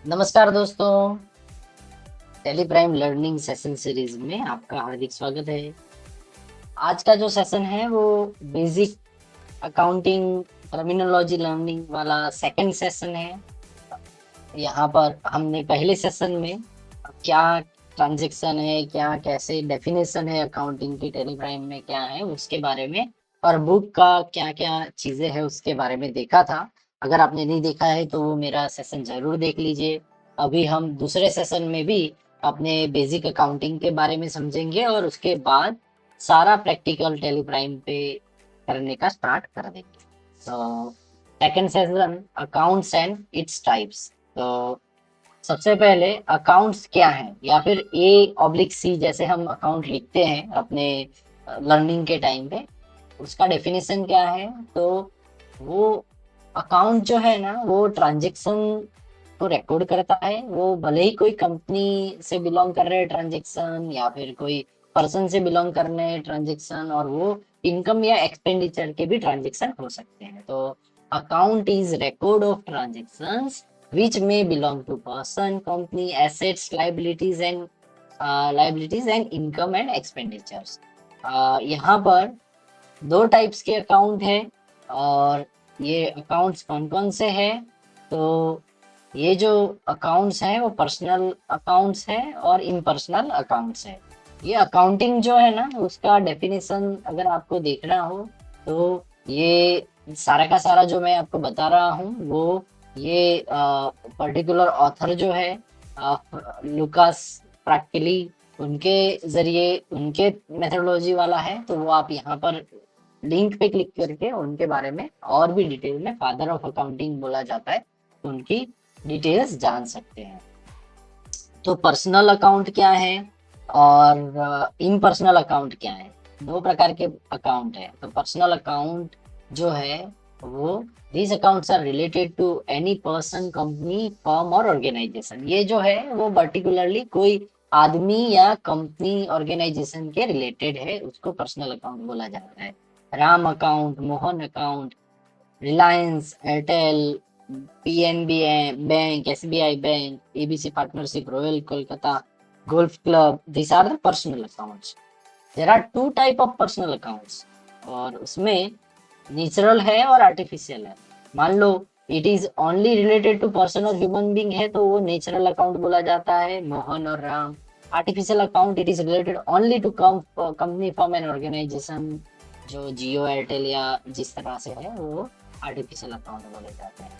नमस्कार दोस्तों, Tally Prime learning session series में आपका हार्दिक स्वागत है। आज का जो सेशन है वो बेसिक अकाउंटिंग टर्मिनोलॉजी लर्निंग वाला सेकंड सेशन है। यहाँ पर हमने पहले सेशन में क्या ट्रांजैक्शन है, क्या कैसे डेफिनेशन है अकाउंटिंग की टेली प्राइम में क्या है उसके बारे में, और बुक का क्या क्या चीजें हैं उसके बारे में देखा था। अगर आपने नहीं देखा है तो वो मेरा सेशन जरूर देख लीजिए। अभी हम दूसरे सेशन में भी अपने बेसिक अकाउंटिंग के बारे में समझेंगे और उसके बाद सारा प्रैक्टिकल टेली प्राइम पे करने का स्टार्ट कर देंगे। तो second session accounts and its types. तो सबसे पहले अकाउंट्स क्या है, या फिर A/C जैसे हम अकाउंट लिखते हैं अपने लर्निंग के टाइम पे, उसका डेफिनेशन क्या है। तो वो अकाउंट जो है ना वो ट्रांजैक्शन को रिकॉर्ड करता है। वो भले ही कोई कंपनी से बिलोंग कर रहे हैं ट्रांजैक्शन, या फिर कोई पर्सन से बिलोंग कर रहे हैं ट्रांजैक्शन, और वो इनकम या एक्सपेंडिचर के भी ट्रांजैक्शन हो सकते हैं। तो account is record of transactions which may belong to person, company, assets, liabilities and income and expenditures। यहाँ पर दो टाइप्स के अकाउंट है, और ये अकाउंट्स कौन कौन से हैं। तो ये जो अकाउंट्स हैं वो पर्सनल अकाउंट्स है और इम्पर्सनल अकाउंट्स है। ये अकाउंटिंग जो है ना उसका डेफिनेशन अगर आपको देखना हो तो ये सारा का सारा जो मैं आपको बता रहा हूँ वो ये पर्टिकुलर ऑथर जो है लुकास प्रैक्टिली, उनके जरिए उनके मेथोडोलॉजी वाला है। तो वो आप यहाँ पर लिंक पे क्लिक करके उनके बारे में और भी डिटेल में, फादर ऑफ अकाउंटिंग बोला जाता है, उनकी डिटेल्स जान सकते हैं। तो पर्सनल अकाउंट क्या है और इम्पर्सनल अकाउंट क्या है, दो प्रकार के अकाउंट है। तो पर्सनल अकाउंट जो है वो these accounts are related to any person, company, firm और organization। ये जो है वो पर्टिकुलरली कोई आदमी या कंपनी ऑर्गेनाइजेशन के रिलेटेड है, उसको पर्सनल अकाउंट बोला जाता है। Ram account, Mohan account, Reliance, Airtel, PNB bank, SBI bank, ABC partnership, Royal Kolkata Golf Club, this are the personal accounts. There are two type of personal accounts, और उसमें नेचुरल है और आर्टिफिशियल है। मान लो it is only related to person और human being है तो वो नेचुरल अकाउंट बोला जाता है, मोहन और Ram. Artificial account it is related only to company, firm and organisation, जो जियो एयरटेल या जिस तरह से है वो आर्टिफिशियल अकाउंट बोले जाते हैं।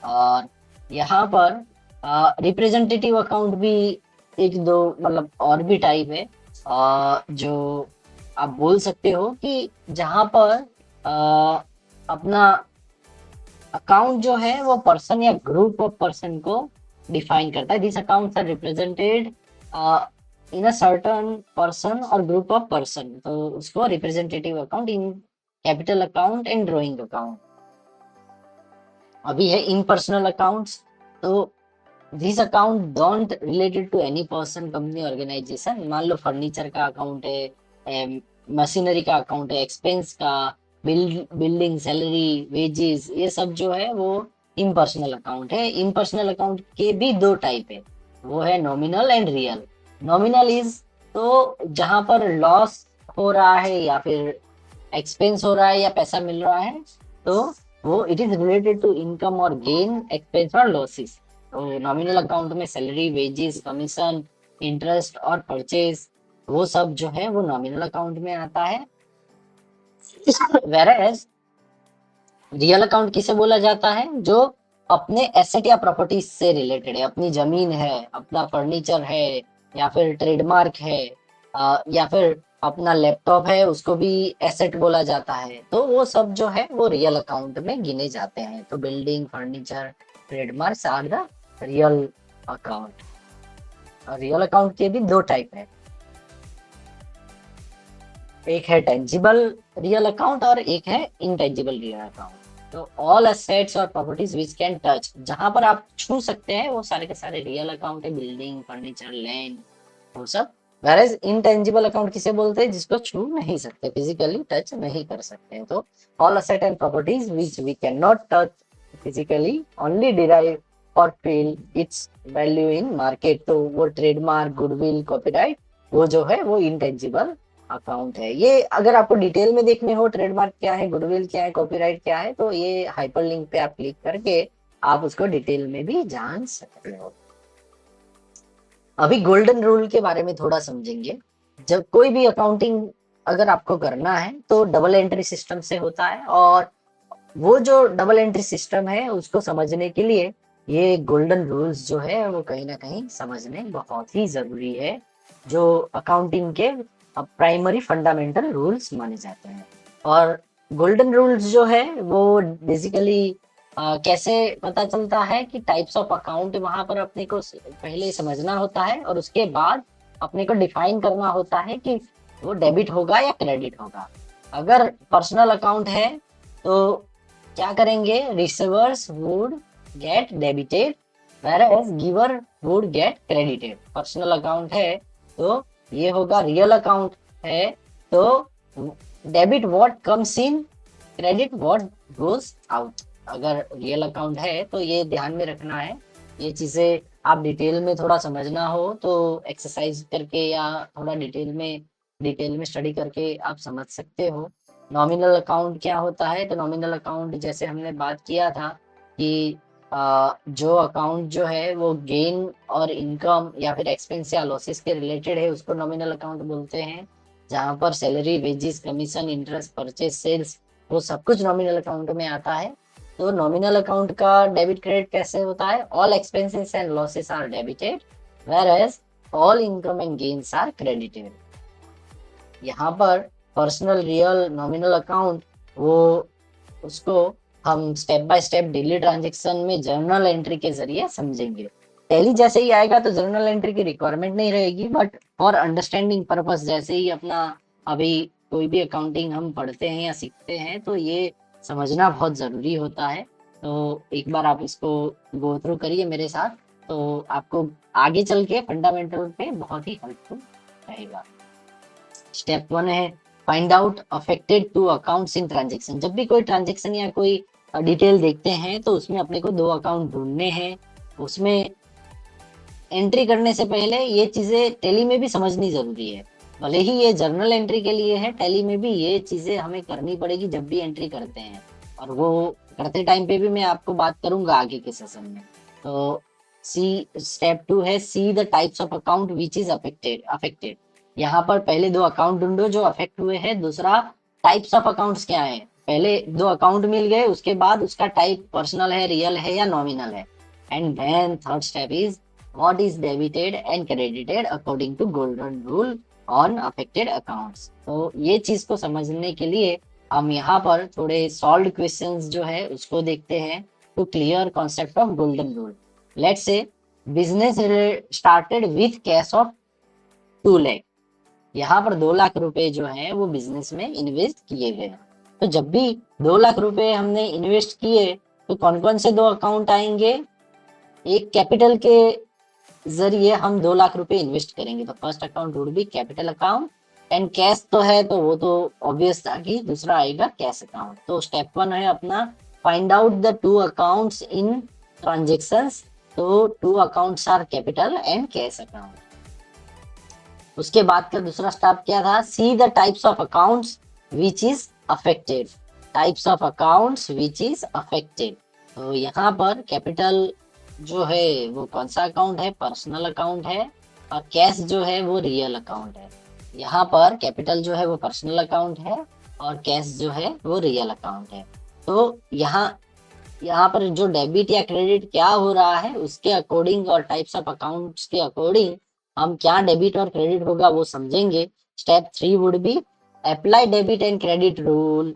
और यहाँ पर रिप्रेजेंटेटिव अकाउंट भी एक दो मतलब और भी टाइप है, जो आप बोल सकते हो कि जहाँ पर अपना अकाउंट जो है वो पर्सन या ग्रुप ऑफ पर्सन को डिफाइन करता है। This accounts are represented in a certain person और ग्रुप ऑफ पर्सन, तो उसको representative account in capital account and drawing account. अभी है इन पर्सनल अकाउंट्स। तो this account don't related to any person, company, organisation. मान लो furniture का account है, मशीनरी का अकाउंट है, एक्सपेंस का, बिल्डिंग, सैलरी, वेजेस, ये सब जो है वो इम्पर्सनल अकाउंट है। इम्पर्सनल अकाउंट के भी दो टाइप है, वो है nominal and real. Nominal is तो जहां पर लॉस हो रहा है या फिर एक्सपेंस हो रहा है या पैसा मिल रहा है, तो वो it is related to income और गेन, एक्सपेंस और लॉसेस। तो नॉमिनल अकाउंट में सैलरी, वेजेस, कमीशन, इंटरेस्ट और परचेज, वो सब जो है वो नॉमिनल अकाउंट में आता है। वेरएज रियल अकाउंट किसे बोला जाता है, जो अपने एसेट या प्रॉपर्टीज से रिलेटेड है, अपनी जमीन है, अपना फर्नीचर है, या फिर ट्रेडमार्क है, या फिर अपना लैपटॉप है, उसको भी एसेट बोला जाता है। तो वो सब जो है वो रियल अकाउंट में गिने जाते हैं। तो building, furniture, trademarks are the real account. Real account के भी दो टाइप है, एक है टेंजिबल रियल अकाउंट और एक है इनटेंजिबल रियल अकाउंट। तो ऑल असेट्स और प्रॉपर्टीज विच कैन टच, जहां पर आप छू सकते हैं वो सारे के सारे रियल अकाउंट है, बिल्डिंग, फर्नीचर, लैंड, वो सब। वेरएज इनटेंजिबल अकाउंट किसे बोलते हैं, जिसको छू नहीं सकते, फिजिकली टच नहीं कर सकते। तो all asset and properties which we can not touch physically, only derive और feel its value in market, तो वो ट्रेडमार्क, गुडविल, कॉपीराइट, वो जो है वो इंटेंजिबल अकाउंट है। ये अगर आपको डिटेल में देखने हो ट्रेडमार्क क्या है, गुडविल क्या है, कॉपीराइट क्या है, तो ये हाइपरलिंक पे आप क्लिक करके आप उसको डिटेल में भी जान सकते हो। अभी गोल्डन रूल के बारे में थोड़ा समझेंगे। जब कोई भी अकाउंटिंग अगर आपको करना है तो डबल एंट्री सिस्टम से होता है, और वो जो डबल एंट्री सिस्टम है उसको समझने के लिए ये गोल्डन रूल्स जो है वो कहीं ना कहीं समझने बहुत ही जरूरी है, जो अकाउंटिंग के प्राइमरी फंडामेंटल रूल्स माने जाते हैं। और गोल्डन रूल्स जो है वो बेसिकली कैसे पता चलता है कि टाइप्स ऑफ अकाउंट वहां पर अपने को पहले समझना होता है, और उसके बाद अपने को डिफाइन करना होता है कि वो डेबिट होगा या क्रेडिट होगा। अगर पर्सनल अकाउंट है तो क्या करेंगे, receivers would get debited whereas giver would get credited. Personal account है तो ये होगा, रियल अकाउंट है तो debit what comes in, credit what goes out. अगर रियल अकाउंट है तो ये ध्यान में रखना है। ये चीजें आप डिटेल में थोड़ा समझना हो तो एक्सरसाइज करके या थोड़ा डिटेल में स्टडी करके आप समझ सकते हो। नॉमिनल अकाउंट क्या होता है, तो नॉमिनल अकाउंट जैसे हमने बात किया था कि जो अकाउंट जो है वो गेन और इनकम या फिर एक्सपेंस या लॉसेस के रिलेटेड है उसको नॉमिनल अकाउंट बोलते हैं। जहाँ पर salary, wages, commission, interest, purchase, sales, वो सब कुछ नॉमिनल अकाउंट में आता है। तो नॉमिनल अकाउंट का डेबिट क्रेडिट कैसे होता है, all expenses and losses are debited whereas all income and gains are credited. यहाँ पर पर्सनल, रियल, नॉमिनल अकाउंट वो उसको हम step by step daily transaction में जर्नल एंट्री के जरिए समझेंगे। टैली जैसे ही आएगा तो जर्नल एंट्री की रिक्वायरमेंट नहीं रहेगी, बट फॉर अंडरस्टैंडिंग पर्पस जैसे ही अपना अभी कोई भी अकाउंटिंग हम पढ़ते हैं या सीखते हैं तो ये समझना बहुत जरूरी होता है। तो एक बार आप इसको गो थ्रू करिए मेरे साथ, तो आपको आगे चल के फंडामेंटल पे बहुत ही हेल्पफुल रहेगा। स्टेप 1 है find out affected two accounts in transaction. जब भी कोई ट्रांजेक्शन या कोई डिटेल देखते हैं तो उसमें अपने को 2 अकाउंट ढूंढने हैं। उसमें एंट्री करने से पहले ये चीजें टैली में भी समझनी जरूरी है। भले ही ये जर्नल एंट्री के लिए है, टैली में भी ये चीजें हमें करनी पड़ेगी जब भी एंट्री करते हैं, और वो करते टाइम पे भी मैं आपको बात करूंगा आगे के सेशन में। तो स्टेप 2 है see the types of account which is affected. यहाँ पर पहले 2 अकाउंट ढूंढो जो अफेक्ट हुए हैं। दूसरा, टाइप्स ऑफ अकाउंट्स क्या है, पहले 2 अकाउंट मिल गए, उसके बाद उसका टाइप पर्सनल है, रियल है या नॉमिनल है। And then third step is what is debited and credited according to golden rule on affected accounts। तो ये चीज को समझने के लिए हम यहाँ पर थोड़े सॉल्व क्वेश्चंस जो है उसको देखते हैं to clear concept of golden rule. Let's say business started with cash of 2 lakh. यहाँ पर 2 लाख रुपए जो है वो बिजनेस में इन्वेस्ट किए गए। तो जब भी 2 लाख रुपए हमने इन्वेस्ट किए तो कौन कौन से 2 अकाउंट आएंगे, एक कैपिटल के जरिए हम 2 लाख रुपए इन्वेस्ट करेंगे तो first account would B capital account, and cash तो है तो वो तो ऑब्वियस था कि दूसरा आएगा कैश अकाउंट। तो स्टेप 1 है अपना find out the 2 accounts in transactions. तो 2 accounts are capital and cash account. उसके बाद का दूसरा स्टेप क्या था, see the types of accounts which is affected. Types of accounts which is affected, तो यहाँ पर कैपिटल जो है वो कौन सा अकाउंट है, पर्सनल अकाउंट है, और कैश जो है वो रियल अकाउंट है। यहाँ पर कैपिटल जो है वो पर्सनल अकाउंट है और कैश जो है वो रियल अकाउंट है। तो यहाँ पर जो डेबिट या क्रेडिट क्या हो रहा है उसके अकॉर्डिंग और टाइप्स ऑफ अकाउंट्स के अकॉर्डिंग हम क्या डेबिट और क्रेडिट होगा वो समझेंगे। Step 3 would be apply debit and credit rule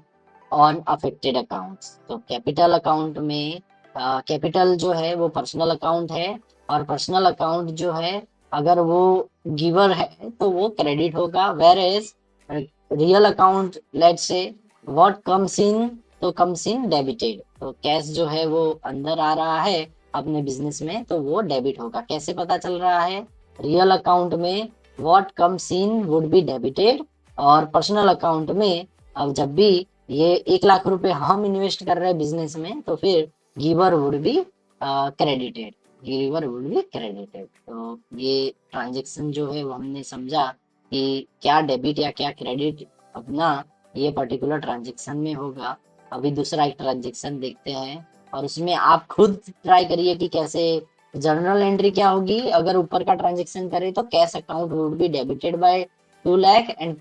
on affected accounts. तो कैपिटल अकाउंट में कैपिटल जो है वो पर्सनल अकाउंट है, और पर्सनल अकाउंट जो है अगर वो गिवर है तो वो क्रेडिट होगा, whereas real account let's say what comes in तो कम्स इन डेबिटेड। तो कैश जो है वो अंदर आ रहा है अपने बिजनेस में तो वो डेबिट होगा। कैसे पता चल रहा है, रियल अकाउंट में what comes in would be debited, और पर्सनल अकाउंट में अब जब भी ये 1 लाख रुपए हम इन्वेस्ट कर रहे हैं बिजनेस में तो फिर giver would be credited, giver would be credited. तो ये ट्रांजेक्शन जो है वो हमने समझा कि क्या डेबिट या क्या क्रेडिट अपना ये पर्टिकुलर ट्रांजेक्शन में होगा। अभी दूसरा एक ट्रांजेक्शन देखते हैं और उसमें आप खुद ट्राई करिए कि कैसे जर्नल एंट्री क्या होगी। अगर ऊपर का ट्रांजेक्शन करें तो cash account would be debited by 2 lakh and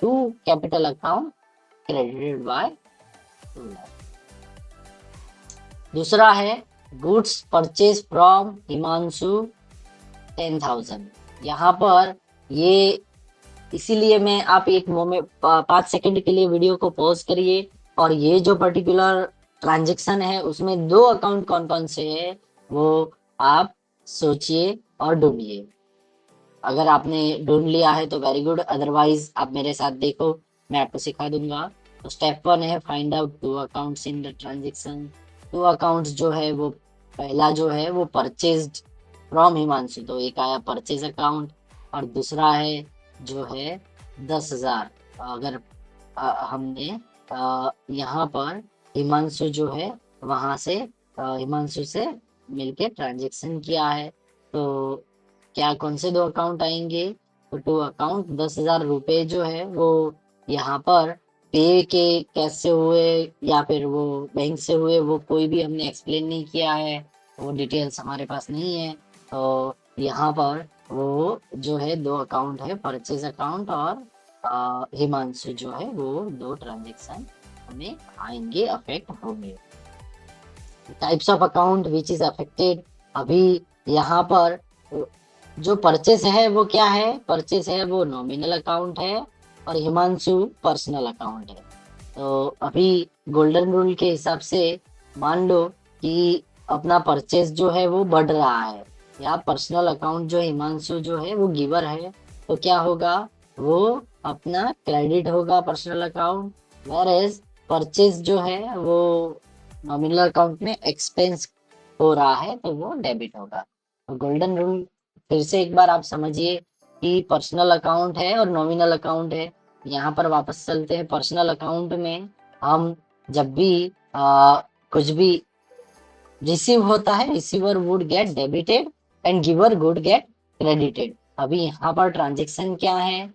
to capital account credited by 2 lakh. दूसरा है गुड्स परचेज फ्रॉम हिमांशु 10,000। यहाँ पर ये इसीलिए मैं आप एक मोमेंट 5 सेकंड के लिए वीडियो को पॉज करिए और ये जो पर्टिकुलर ट्रांजेक्शन है उसमें दो अकाउंट कौन कौन से है वो आप सोचिए और ढूंढिए। अगर आपने ढूंढ लिया है तो वेरी गुड, अदरवाइज आप मेरे साथ देखो, मैं आपको सिखा दूंगा। तो स्टेप 1 है find out two accounts in the transaction. Two accounts जो है वो पहला जो है वो परचेज्ड फ्रॉम हिमांशु, तो एक आया परचेज अकाउंट और दूसरा है जो है 10,000। अगर हमने यहाँ पर हिमांशु जो है वहां से हिमांशु से मिलके ट्रांजेक्शन किया है, तो क्या कौन से दो अकाउंट आएंगे? तो टू अकाउंट 10,000 रुपए जो है वो यहाँ पर पे के कैसे हुए या फिर वो बैंक से हुए वो कोई भी हमने एक्सप्लेन नहीं किया है, वो डिटेल्स हमारे पास नहीं है। तो यहाँ पर वो जो है दो अकाउंट है, परचेज अकाउंट और हिमांशु जो है वो दो ट्रांजेक्शन हमें आएंगे, अफेक्ट होंगे। Types of account which is affected, अभी यहाँ पर जो परचेस है वो क्या है? परचेस है वो नॉमिनल अकाउंट है और हिमांशु पर्सनल अकाउंट है। तो अभी गोल्डन रूल के हिसाब से मान लो कि अपना परचेस जो है वो बढ़ रहा है या पर्सनल अकाउंट जो हिमांशु जो है वो गिवर है, तो क्या होगा? वो अपना क्रेडिट होगा पर्सनल अकाउंट, वेयरएज परचेस जो है वो नॉमिनल अकाउंट में एक्सपेंस हो रहा है तो वो डेबिट होगा। तो गोल्डन रूल फिर से एक बार आप समझिए कि पर्सनल अकाउंट है और नॉमिनल अकाउंट है। यहाँ पर वापस चलते हैं, पर्सनल अकाउंट में हम जब भी कुछ भी रिसीव होता है, receiver would get debited and giver would get credited. अभी यहाँ पर ट्रांजेक्शन क्या है?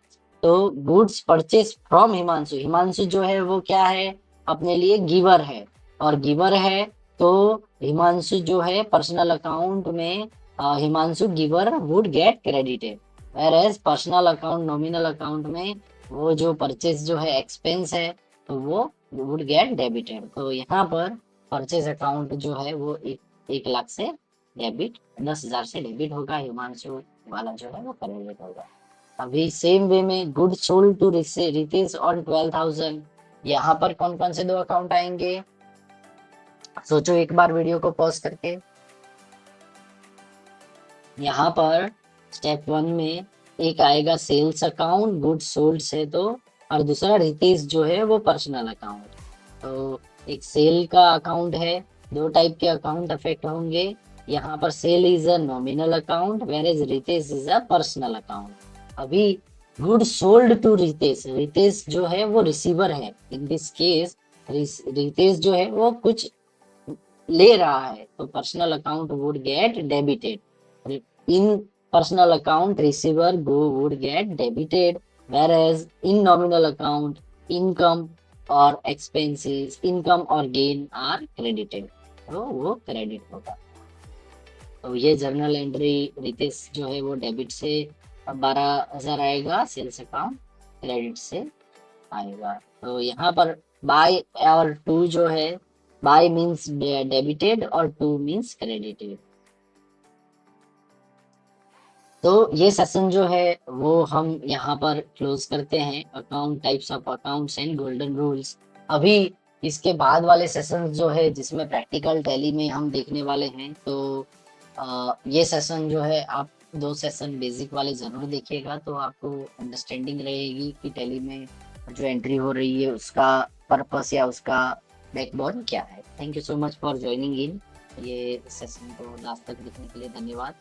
तो goods purchase from Himanshu, Himanshu जो है वो क्या है? अपने लिए गिवर है और गिवर है तो हिमांशु जो है पर्सनल अकाउंट में Himanshu giver would get credited, whereas personal account nominal account में वो जो परचेज जो है एक्सपेंस है तो वो वुड गेट डेबिटेड। तो यहाँ पर परचेज अकाउंट जो है वो 1 लाख से डेबिट, 10,000 से डेबिट होगा, हिमांशु वाला जो है वो क्रेडिट होगा। अभी सेम वे में good sold to Ritesh on 12,000, यहाँ पर कौन कौन से दो अकाउंट आएंगे? सोचो एक बार वीडियो को पॉज करके। यहाँ पर स्टेप 1 में एक आएगा सेल्स अकाउंट, गुड सोल्ड से तो, और दूसरा रितेश जो है वो पर्सनल अकाउंट। तो एक सेल का अकाउंट है, दो टाइप के अकाउंट अफेक्ट होंगे। यहाँ पर sale is a nominal account where is Ritesh is a personal account. अभी good sold to Ritesh, Ritesh जो है वो रिसीवर है, इन दिस केस रितेश जो है वो कुछ ले रहा है तो personal account would get debited, in personal account receiver go would get debited, whereas in nominal account income और expenses, इनकम और गेन आर क्रेडिटेड, तो वो क्रेडिट होगा। तो ये जर्नल एंट्री रितेश जो है वो डेबिट से 12,000 आएगा, सेल्स अकाउंट क्रेडिट से आएगा। तो यहाँ पर बाय और टू जो है, बाय मीन्स डेबिटेड और टू मीन्स क्रेडिटेड। तो ये सेशन जो है वो हम यहाँ पर क्लोज करते हैं, account types of accounts and golden rules. अभी इसके बाद वाले सेशन जो है जिसमें प्रैक्टिकल टैली में हम देखने वाले हैं, तो ये सेशन जो है आप 2 सेशन बेसिक वाले जरूर देखिएगा, तो आपको अंडरस्टैंडिंग रहेगी कि टैली में जो एंट्री हो रही है उसका पर्पस या उसका बैकबोन क्या है। Thank you so much for joining in, ये सेशन को लास्ट तक देखने के लिए धन्यवाद।